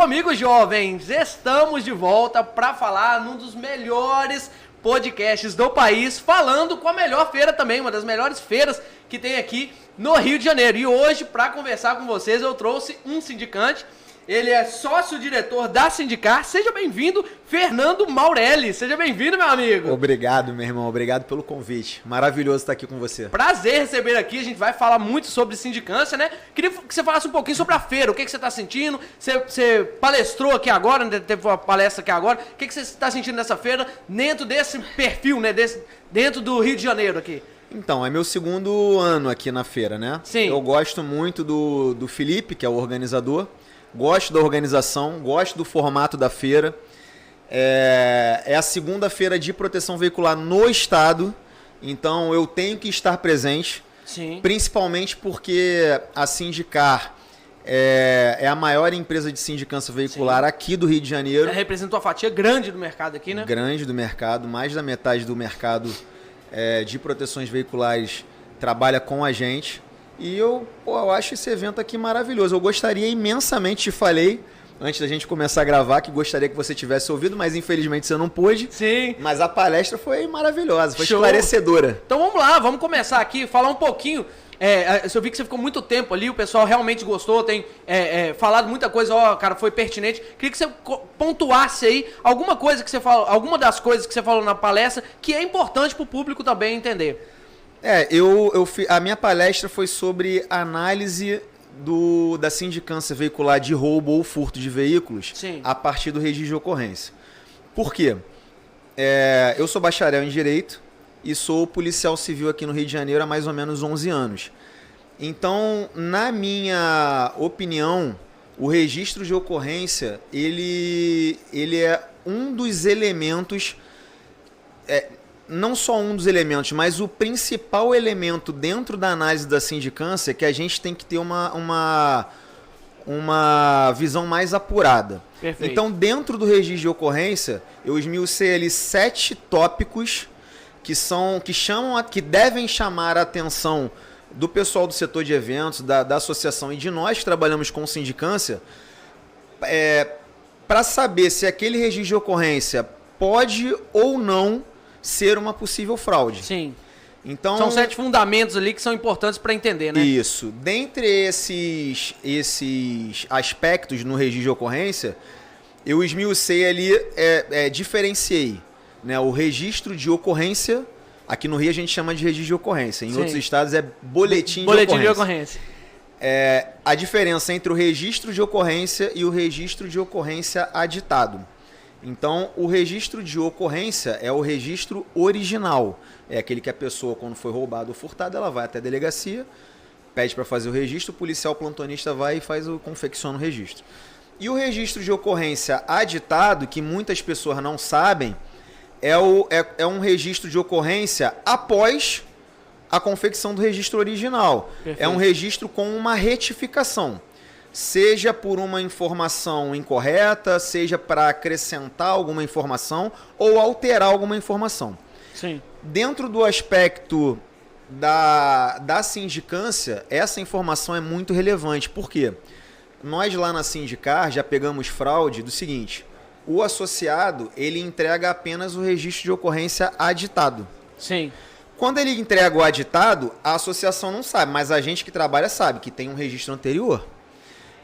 comigo, jovens, estamos de volta para falar num dos melhores podcasts do país, falando com a melhor feira também, uma das melhores feiras que tem aqui no Rio de Janeiro. E hoje, para conversar com vocês, eu trouxe um sindicante. Ele é sócio-diretor da Sindicar. Seja bem-vindo, Fernando Maurelli. Seja bem-vindo, meu amigo. Obrigado, meu irmão. Obrigado pelo convite. Maravilhoso estar aqui com você. Prazer receber aqui. A gente vai falar muito sobre sindicância, né? Queria que você falasse um pouquinho sobre a feira. O que você está sentindo? Você palestrou aqui agora, teve uma palestra aqui agora. O que você está sentindo nessa feira dentro desse perfil, né? Dentro do Rio de Janeiro aqui? Então, é meu segundo ano aqui na feira, né? Sim. Eu gosto muito do Felipe, que é o organizador. Gosto da organização, gosto do formato da feira. É a segunda feira de proteção veicular no estado, então eu tenho que estar presente. Sim. Principalmente porque a Sindicar é a maior empresa de sindicância veicular aqui do Rio de Janeiro. Representa uma fatia grande do mercado aqui, né? Grande do mercado, mais da metade do mercado de proteções veiculares trabalha com a gente. E eu acho esse evento aqui maravilhoso. Eu gostaria imensamente, te falei, antes da gente começar a gravar, que gostaria que você tivesse ouvido, mas infelizmente você não pôde. Sim. Mas a palestra foi maravilhosa, foi esclarecedora. Então vamos lá, vamos começar aqui, falar um pouquinho. Eu vi que você ficou muito tempo ali, o pessoal realmente gostou, tem falado muita coisa, cara, foi pertinente. Queria que você pontuasse aí alguma coisa que você falou, alguma das coisas que você falou na palestra, que é importante para o público também entender. A minha palestra foi sobre análise da sindicância veicular de roubo ou furto de veículos. Sim. A partir do registro de ocorrência. Por quê? Eu sou bacharel em Direito e sou policial civil aqui no Rio de Janeiro há mais ou menos 11 anos. Então, na minha opinião, o registro de ocorrência, ele é um dos elementos... não só um dos elementos, mas o principal elemento dentro da análise da sindicância é que a gente tem que ter uma visão mais apurada. Perfeito. Então, dentro do registro de ocorrência, eu esmiucei ali 7 tópicos que devem chamar a atenção do pessoal do setor de eventos, da associação e de nós que trabalhamos com sindicância, para saber se aquele registro de ocorrência pode ou não ser uma possível fraude. Sim. Então, são 7 fundamentos ali que são importantes para entender, né? Isso. Dentre esses aspectos no registro de ocorrência, eu esmiucei ali, diferenciei, né, o registro de ocorrência. Aqui no Rio a gente chama de registro de ocorrência. Em Sim. outros estados é boletim de ocorrência. A diferença entre o registro de ocorrência e o registro de ocorrência aditado. Então, o registro de ocorrência é o registro original. É aquele que a pessoa, quando foi roubada ou furtada, ela vai até a delegacia, pede para fazer o registro, o policial plantonista vai e confecciona o registro. E o registro de ocorrência aditado, que muitas pessoas não sabem, é um registro de ocorrência após a confecção do registro original. Perfeito. É um registro com uma retificação. Seja por uma informação incorreta, seja para acrescentar alguma informação ou alterar alguma informação. Sim. Dentro do aspecto da sindicância, essa informação é muito relevante. Por quê? Nós lá na Sindicar já pegamos fraude do seguinte: o associado ele entrega apenas o registro de ocorrência aditado. Sim. Quando ele entrega o aditado, a associação não sabe, mas a gente que trabalha sabe que tem um registro anterior.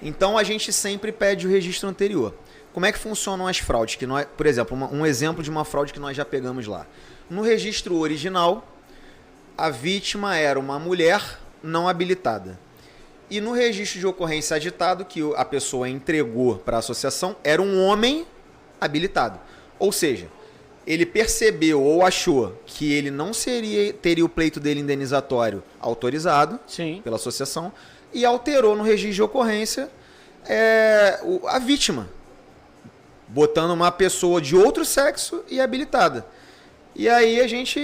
Então, a gente sempre pede o registro anterior. Como é que funcionam as fraudes? Por exemplo, um exemplo de uma fraude que nós já pegamos lá. No registro original, a vítima era uma mulher não habilitada. E no registro de ocorrência aditado, que a pessoa entregou para a associação, era um homem habilitado. Ou seja, ele percebeu ou achou que ele não teria o pleito dele indenizatório autorizado. Sim. Pela associação, e alterou no registro de ocorrência a vítima, botando uma pessoa de outro sexo e habilitada. E aí a gente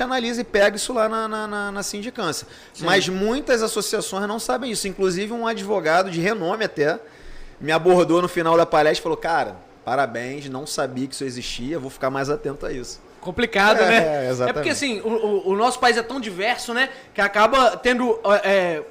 analisa e pega isso lá na sindicância. Sim. Mas muitas associações não sabem isso. Inclusive um advogado de renome até me abordou no final da palestra e falou: cara, parabéns, não sabia que isso existia, vou ficar mais atento a isso. complicado, né? Exatamente. É porque assim, o nosso país é tão diverso, né? Que acaba tendo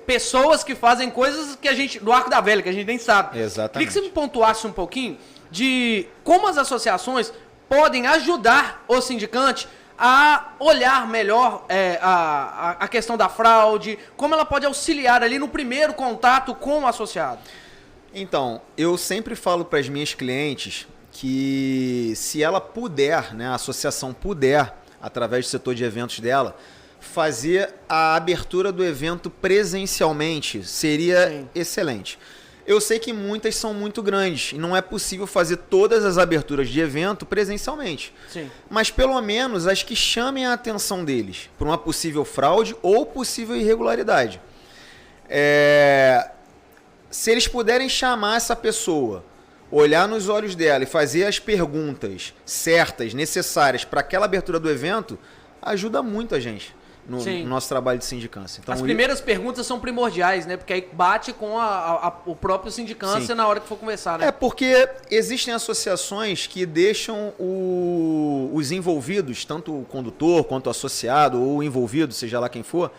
pessoas que fazem coisas que a gente, do arco da velha, que a gente nem sabe. Exatamente. Queria que você me pontuasse um pouquinho de como as associações podem ajudar o sindicante a olhar melhor a questão da fraude, como ela pode auxiliar ali no primeiro contato com o associado. Então, eu sempre falo para as minhas clientes que se ela puder, né, a associação puder, através do setor de eventos dela, fazer a abertura do evento presencialmente, seria excelente. Eu sei que muitas são muito grandes e não é possível fazer todas as aberturas de evento presencialmente. Sim. Mas pelo menos as que chamem a atenção deles por uma possível fraude ou possível irregularidade. Se eles puderem chamar essa pessoa, olhar nos olhos dela e fazer as perguntas certas, necessárias para aquela abertura do evento, ajuda muito a gente no nosso trabalho de sindicância. Então, as primeiras perguntas são primordiais, né? Porque aí bate com o próprio sindicância na hora que for conversar, né? Porque existem associações que deixam os envolvidos, tanto o condutor quanto o associado ou o envolvido, seja lá quem for,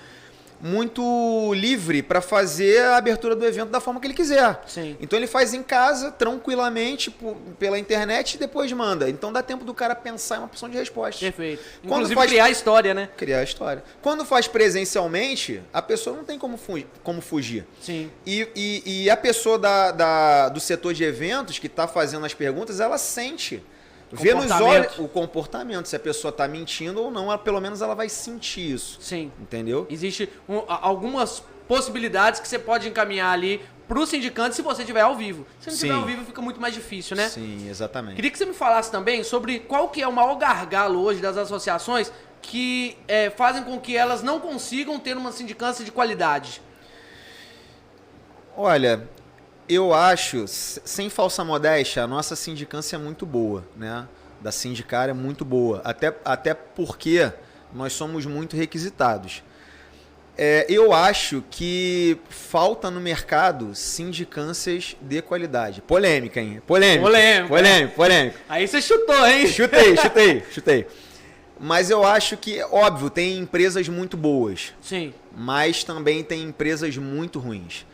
muito livre para fazer a abertura do evento da forma que ele quiser. Sim. Então ele faz em casa, tranquilamente, pela internet e depois manda. Então dá tempo do cara pensar em uma opção de resposta. Perfeito. Quando Inclusive criar a história, né? Criar a história. Quando faz presencialmente, a pessoa não tem como fugir. Sim. E a pessoa do setor de eventos que está fazendo as perguntas, ela sente. Vê nos olhos o comportamento, se a pessoa está mentindo ou não, pelo menos ela vai sentir isso. Sim. Entendeu? Existem algumas possibilidades que você pode encaminhar ali para o sindicante se você estiver ao vivo. Se não estiver ao vivo, fica muito mais difícil, né? Sim, exatamente. Queria que você me falasse também sobre qual que é o maior gargalo hoje das associações que fazem com que elas não consigam ter uma sindicância de qualidade. Olha, eu acho, sem falsa modéstia, a nossa sindicância é muito boa, né? Da Sindicar é muito boa, até porque nós somos muito requisitados. Eu acho que falta no mercado sindicâncias de qualidade. Polêmica, hein? Polêmico. Aí você chutou, hein? Chutei. Mas eu acho que, óbvio, tem empresas muito boas. Sim. Mas também tem empresas muito ruins.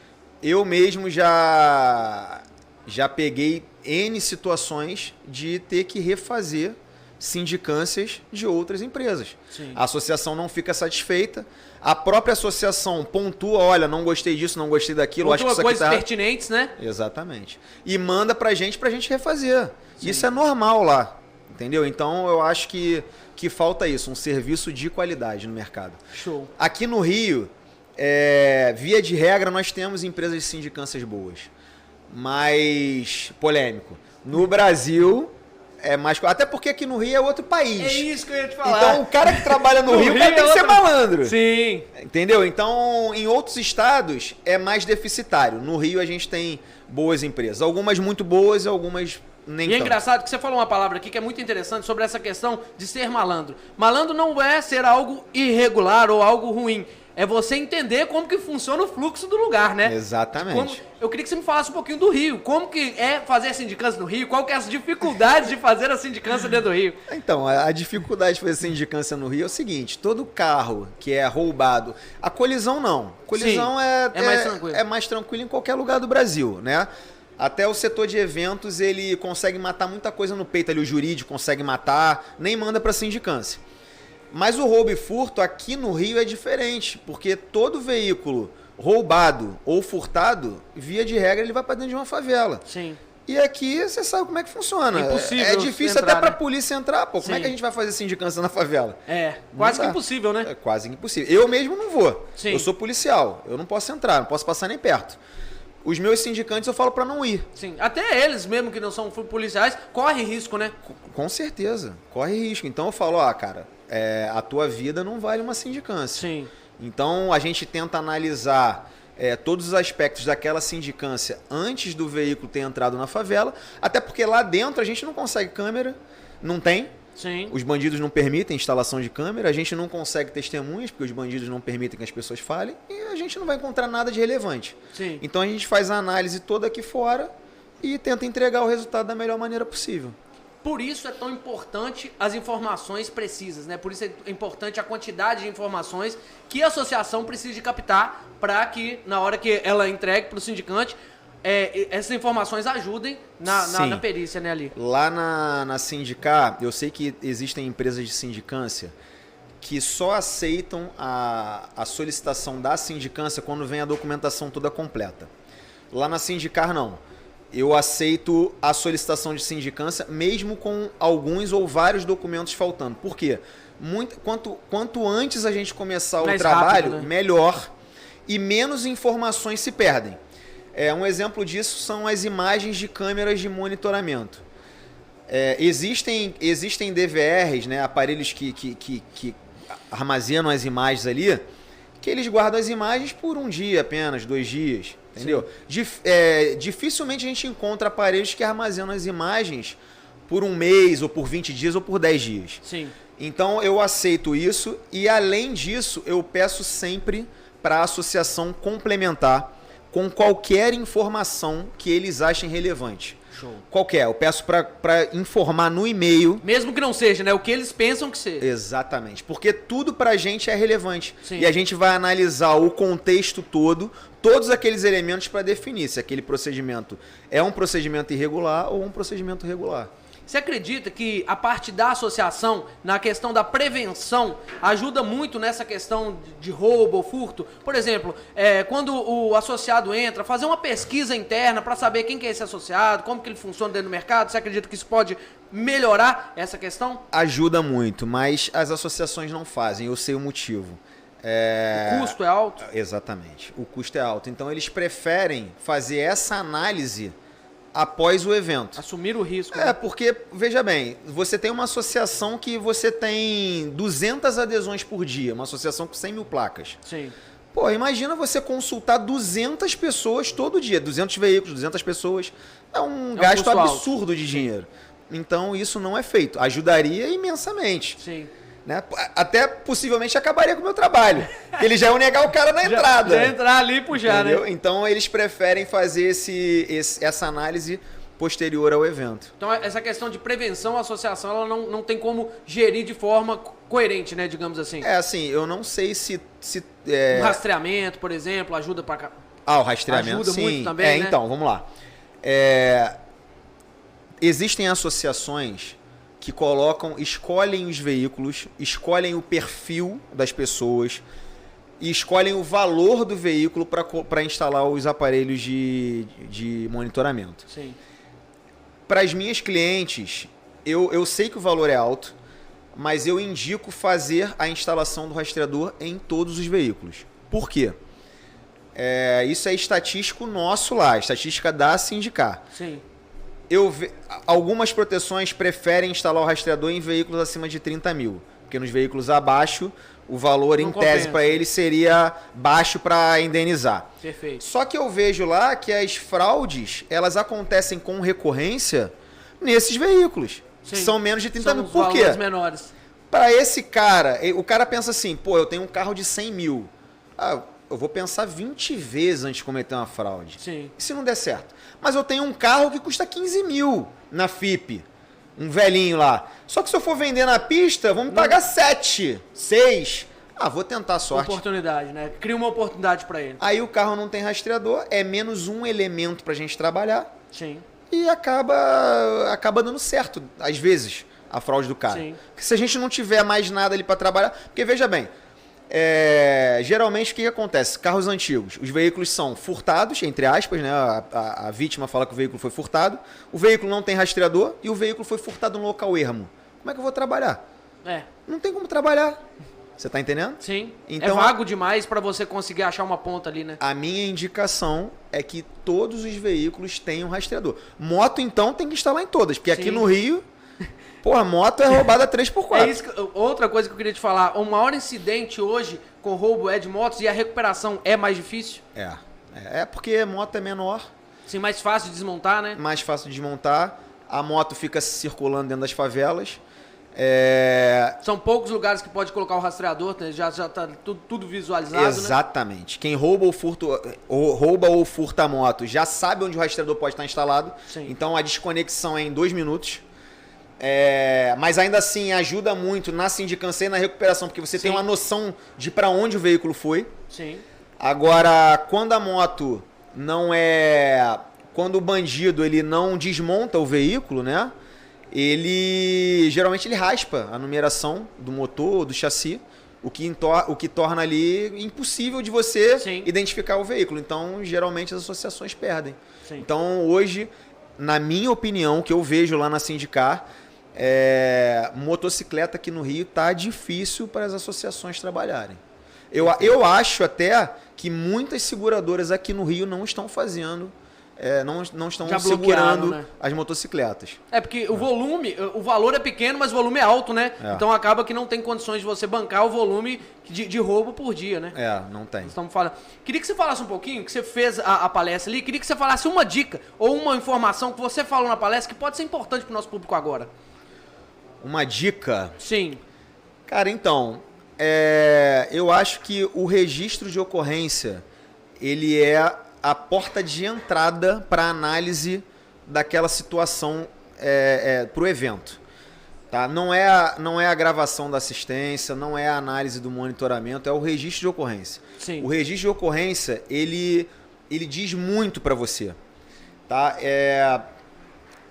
Eu mesmo já peguei N situações de ter que refazer sindicâncias de outras empresas. Sim. A associação não fica satisfeita, a própria associação pontua, olha, não gostei disso, não gostei daquilo, acho que isso aqui coisas pertinentes, né? Exatamente. E manda pra gente refazer. Sim. Isso é normal lá, entendeu? Então eu acho que falta isso, um serviço de qualidade no mercado. Show. Aqui no Rio, via de regra, nós temos empresas de sindicâncias boas. Mas, polêmico, no Brasil é mais... Até porque aqui no Rio é outro país. É isso que eu ia te falar. Então, o cara que trabalha no Rio, tem que ser malandro. Sim. Entendeu? Então, em outros estados é mais deficitário. No Rio a gente tem boas empresas. Algumas muito boas e algumas nem E é tanto. engraçado que você falou uma palavra aqui que é muito interessante sobre essa questão de ser malandro. Malandro não é ser algo irregular ou algo ruim. É você entender como que funciona o fluxo do lugar, né? Exatamente. Eu queria que você me falasse um pouquinho do Rio. Como que é fazer a sindicância no Rio? Qual que é as dificuldades de fazer a sindicância dentro do Rio? Então, a dificuldade de fazer sindicância no Rio é o seguinte, todo carro que é roubado, a colisão não. Colisão é mais tranquilo em qualquer lugar do Brasil, né? Até o setor de eventos, ele consegue matar muita coisa no peito ali, o jurídico consegue matar, nem manda para sindicância. Mas o roubo e furto aqui no Rio é diferente, porque todo veículo roubado ou furtado, via de regra, ele vai para dentro de uma favela. Sim. E aqui você sabe como é que funciona. Impossível é difícil entrar, até para a né? polícia entrar, pô. Como Sim. é que a gente vai fazer sindicância na favela? Quase Não que dá. impossível, né? É quase impossível. Eu mesmo não vou. Sim. Eu sou policial, eu não posso entrar, não posso passar nem perto. Os meus sindicantes eu falo para não ir. Sim. Até eles mesmo que não são policiais, correm risco, né? Com certeza, corre risco. Então eu falo, cara, a tua vida não vale uma sindicância. Sim. Então a gente tenta analisar todos os aspectos daquela sindicância antes do veículo ter entrado na favela, até porque lá dentro a gente não consegue câmera, não tem. Sim. Os bandidos não permitem instalação de câmera, a gente não consegue testemunhas, porque os bandidos não permitem que as pessoas falem, e a gente não vai encontrar nada de relevante. Sim. Então a gente faz a análise toda aqui fora e tenta entregar o resultado da melhor maneira possível. por isso é tão importante as informações precisas, né? Por isso é importante a quantidade de informações que a associação precisa de captar para que, na hora que ela entregue para o sindicante, essas informações ajudem na perícia, né, ali. Lá na Sindicar, eu sei que existem empresas de sindicância que só aceitam a solicitação da sindicância quando vem a documentação toda completa. Lá na Sindicar, não. Eu aceito a solicitação de sindicância mesmo com alguns ou vários documentos faltando. Por quê? Quanto antes a gente começar o trabalho, rápido, né? Melhor, e menos informações se perdem. Um exemplo disso são as imagens de câmeras de monitoramento. Existem DVRs, né, aparelhos que armazenam as imagens ali, que eles guardam as imagens por um dia apenas, 2 dias, entendeu? Dificilmente a gente encontra aparelhos que armazenam as imagens por 1 mês, ou por 20 dias, ou por 10 dias. Sim. Então eu aceito isso e, além disso, eu peço sempre para a associação complementar com qualquer informação que eles achem relevante. Show. Qualquer. Eu peço para informar no e-mail. Mesmo que não seja, né? O que eles pensam que seja. Exatamente. Porque tudo pra gente é relevante. Sim. E a gente vai analisar o contexto todo, todos aqueles elementos para definir se aquele procedimento é um procedimento irregular ou um procedimento regular. Você acredita que a parte da associação, na questão da prevenção, ajuda muito nessa questão de roubo ou furto? Por exemplo, quando o associado entra, fazer uma pesquisa interna para saber quem que é esse associado, como que ele funciona dentro do mercado, você acredita que isso pode melhorar essa questão? Ajuda muito, mas as associações não fazem, eu sei o motivo. O custo é alto? Exatamente, o custo é alto. Então eles preferem fazer essa análise após o evento. Assumir o risco. Né? Porque, veja bem, você tem uma associação que você tem 200 adesões por dia, uma associação com 100 mil placas. Sim. Pô, imagina você consultar 200 pessoas todo dia, 200 veículos, 200 pessoas, é um gasto absurdo de dinheiro. Então isso não é feito, ajudaria imensamente. Sim. Né? Até possivelmente acabaria com o meu trabalho. Eles já iam negar o cara na entrada. Já entrar ali e puxar, entendeu? Né? Então eles preferem fazer essa análise posterior ao evento. Então essa questão de prevenção, a associação ela não tem como gerir de forma coerente, né, digamos assim. Assim, eu não sei se o rastreamento, por exemplo, ajuda para cá. O rastreamento ajuda sim. Muito também, né? Então, vamos lá. Existem associações que escolhem os veículos, escolhem o perfil das pessoas e escolhem o valor do veículo para instalar os aparelhos de monitoramento. Sim. Para as minhas clientes, eu sei que o valor é alto, mas eu indico fazer a instalação do rastreador em todos os veículos. Por quê? Isso é estatístico nosso lá, estatística da Sindicar. Sim. Algumas proteções preferem instalar o rastreador em veículos acima de 30 mil, porque nos veículos abaixo o valor em tese para eles seria baixo para indenizar. Perfeito. Só que eu vejo lá que as fraudes elas acontecem com recorrência nesses veículos, que são menos de 30 mil. Por quê? Menores. Para esse cara, o cara pensa assim, pô, eu tenho um carro de 100 mil. Eu vou pensar 20 vezes antes de cometer uma fraude. Sim. E se não der certo? Mas eu tenho um carro que custa 15 mil na FIP. Um velhinho lá. Só que se eu for vender na pista, vão me pagar 7, 6. Vou tentar a sorte. Oportunidade, né? Cria uma oportunidade para ele. Aí o carro não tem rastreador, é menos um elemento pra gente trabalhar. Sim. E acaba dando certo, às vezes, a fraude do cara. Sim. Porque se a gente não tiver mais nada ali pra trabalhar... Porque, veja bem, geralmente o que acontece? Carros antigos, os veículos são furtados, entre aspas, né? A vítima fala que o veículo foi furtado, o veículo não tem rastreador e o veículo foi furtado no local ermo. Como é que eu vou trabalhar? Não tem como trabalhar. Você tá entendendo? Sim. Então, é vago demais para você conseguir achar uma ponta ali, né? A minha indicação é que todos os veículos tenham rastreador. Moto, então, tem que instalar em todas, porque aqui no Rio... Porra, moto é roubada 3x4. Outra coisa que eu queria te falar, o maior incidente hoje com roubo é de motos e a recuperação é mais difícil? Porque moto é menor. Sim, mais fácil de desmontar, né? Mais fácil de desmontar. A moto fica circulando dentro das favelas. São poucos lugares que pode colocar o rastreador, né? Já tá tudo visualizado, exatamente. Né? Quem rouba ou furta a moto já sabe onde o rastreador pode estar instalado. Sim. Então a desconexão é em 2 minutos. Mas ainda assim ajuda muito na sindicância e na recuperação, porque você tem uma noção de para onde o veículo foi. Sim. Agora, quando a moto não é... Quando o bandido ele não desmonta o veículo, né? Geralmente ele raspa a numeração do motor ou do chassi, o que torna ali impossível de você identificar o veículo. Então, geralmente as associações perdem. Sim. Então, hoje, na minha opinião, que eu vejo lá na Sindicar, motocicleta aqui no Rio tá difícil para as associações trabalharem. Eu acho até que muitas seguradoras aqui no Rio não estão fazendo, não estão segurando, né, as motocicletas. Porque o volume, o valor é pequeno, mas o volume é alto, né? Então acaba que não tem condições de você bancar o volume de roubo por dia, né? Não tem. Estamos falando. Queria que você falasse um pouquinho, que você fez a palestra ali, queria que você falasse uma dica ou uma informação que você falou na palestra que pode ser importante para o nosso público agora. Uma dica? Sim. Cara, então, eu acho que o registro de ocorrência, ele é a porta de entrada para a análise daquela situação para o evento. Tá? Não é a gravação da assistência, não é a análise do monitoramento, é o registro de ocorrência. Sim. O registro de ocorrência, ele diz muito para você. Tá?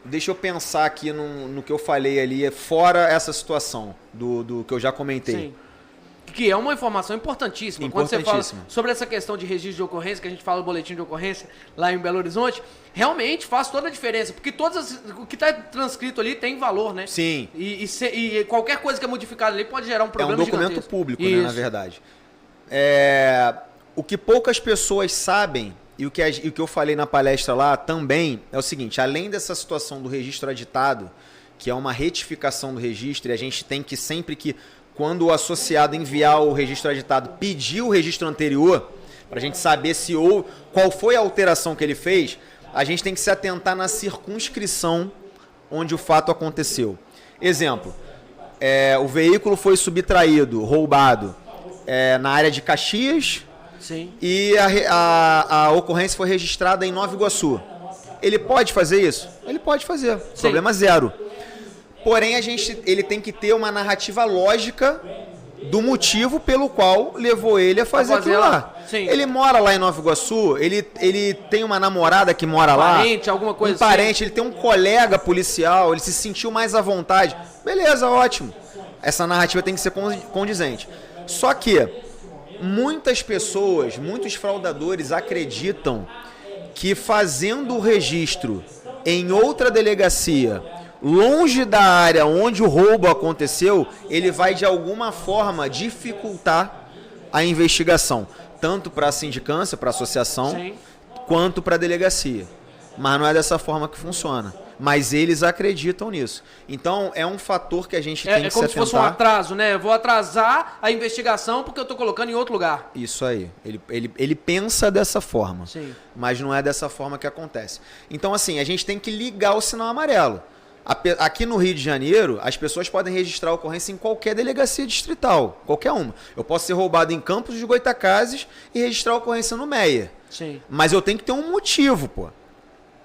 Deixa eu pensar aqui no que eu falei ali, fora essa situação do que eu já comentei. Sim. Que é uma informação importantíssima. Quando você fala sobre essa questão de registro de ocorrência, que a gente fala do boletim de ocorrência lá em Belo Horizonte, realmente faz toda a diferença, porque o que está transcrito ali tem valor, né? Sim. E qualquer coisa que é modificada ali pode gerar um problema gigantesco. É um documento público, né, na verdade. O que poucas pessoas sabem, e o que eu falei na palestra lá também, é o seguinte: além dessa situação do registro aditado, que é uma retificação do registro, e a gente tem que sempre que, quando o associado enviar o registro aditado, pedir o registro anterior, para a gente saber qual foi a alteração que ele fez, a gente tem que se atentar na circunscrição onde o fato aconteceu. Exemplo, o veículo foi subtraído, roubado, na área de Caxias. Sim. E a ocorrência foi registrada em Nova Iguaçu. Ele pode fazer isso? Ele pode fazer, sim. Problema zero. Porém, ele tem que ter uma narrativa lógica do motivo pelo qual levou ele a fazer aquilo lá. Sim. Ele mora lá em Nova Iguaçu, ele tem uma namorada que mora lá. Alguma coisa um parente, ele tem um colega policial, ele se sentiu mais à vontade. Beleza, ótimo. Essa narrativa tem que ser condizente. Só que muitas pessoas, muitos fraudadores acreditam que fazendo o registro em outra delegacia, longe da área onde o roubo aconteceu, ele vai de alguma forma dificultar a investigação, tanto para a sindicância, para a associação, sim, quanto para a delegacia. Mas não é dessa forma que funciona. Mas eles acreditam nisso. Então, é um fator que a gente tem que se atentar. É como se fosse um atraso, né? Eu vou atrasar a investigação porque eu estou colocando em outro lugar. Isso aí. Ele pensa dessa forma. Sim. Mas não é dessa forma que acontece. Então, assim, a gente tem que ligar o sinal amarelo. Aqui no Rio de Janeiro, as pessoas podem registrar a ocorrência em qualquer delegacia distrital. Qualquer uma. Eu posso ser roubado em Campos de Goytacazes e registrar a ocorrência no Meia. Sim. Mas eu tenho que ter um motivo, pô.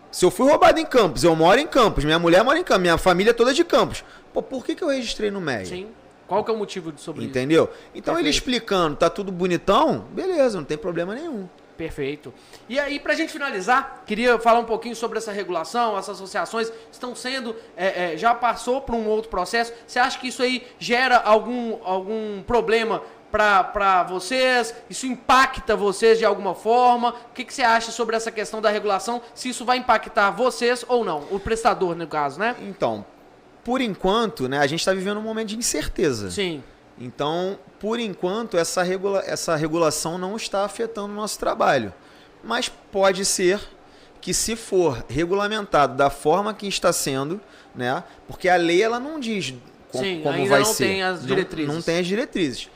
Se eu fui roubado em Campos, eu moro em Campos, minha mulher mora em Campos, minha família é toda de Campos. Pô, por que eu registrei no Meia? Sim. Qual que é o motivo sobre Entendeu? isso? Então, ele explicando, tá tudo bonitão, beleza, não tem problema nenhum. Perfeito. E aí, pra gente finalizar, queria falar um pouquinho sobre essa regulação. Essas associações estão sendo, já passou por um outro processo. Você acha que isso aí gera algum problema para vocês? Isso impacta vocês de alguma forma? O que você acha sobre essa questão da regulação? Se isso vai impactar vocês ou não? O prestador, no caso, né? Então, por enquanto, né, a gente está vivendo um momento de incerteza. Sim. Então, por enquanto, essa regulação não está afetando o nosso trabalho. Mas pode ser que, se for regulamentado da forma que está sendo, né, porque a lei ela não diz como vai ser. Tem as diretrizes. Não tem as diretrizes.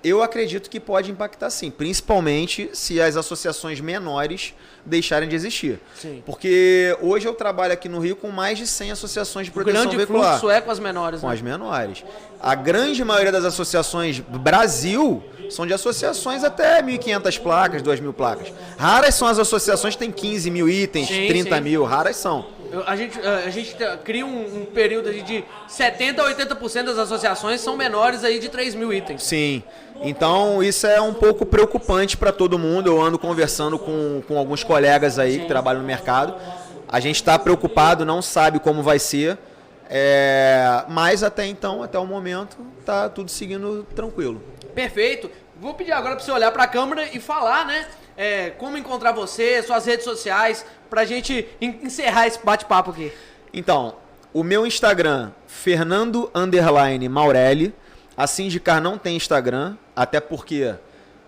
Eu acredito que pode impactar sim, principalmente se as associações menores deixarem de existir. Sim. Porque hoje eu trabalho aqui no Rio com mais de 100 associações de proteção veicular. O grande fluxo é com as menores, com né? as menores. A grande maioria das associações do Brasil são de associações até 1.500 placas, 2.000 placas. Raras são as associações que têm 15 mil itens, sim, 30 sim. mil, raras são. A gente cria um período aí de 70% a 80% das associações são menores aí de 3 mil itens. Sim. Então isso é um pouco preocupante para todo mundo. Eu ando conversando com alguns colegas aí que trabalham no mercado. A gente está preocupado, não sabe como vai ser. Mas até então, até o momento, tá tudo seguindo tranquilo. Perfeito. Vou pedir agora para você olhar para a câmera e falar, né? Como encontrar você, suas redes sociais, pra gente encerrar esse bate-papo aqui. Então, o meu Instagram, Fernando_Maurelli. A Sindicar não tem Instagram, até porque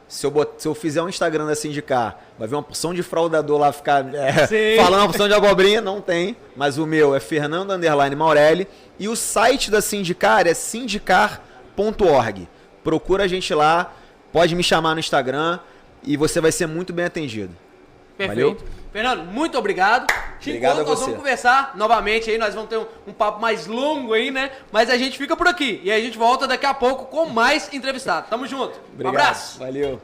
se eu fizer um Instagram da Sindicar, vai ver uma porção de fraudador lá ficar falando uma porção de abobrinha, não tem. Mas o meu é Fernando_Maurelli. E o site da Sindicar é sindicar.org. Procura a gente lá, pode me chamar no Instagram e você vai ser muito bem atendido. Perfeito. Valeu? Fernando, muito obrigado. Obrigado a você. Nós vamos conversar novamente aí, nós vamos ter um papo mais longo aí, né? Mas a gente fica por aqui e a gente volta daqui a pouco com mais entrevistado. Tamo junto. Obrigado. Um abraço. Valeu.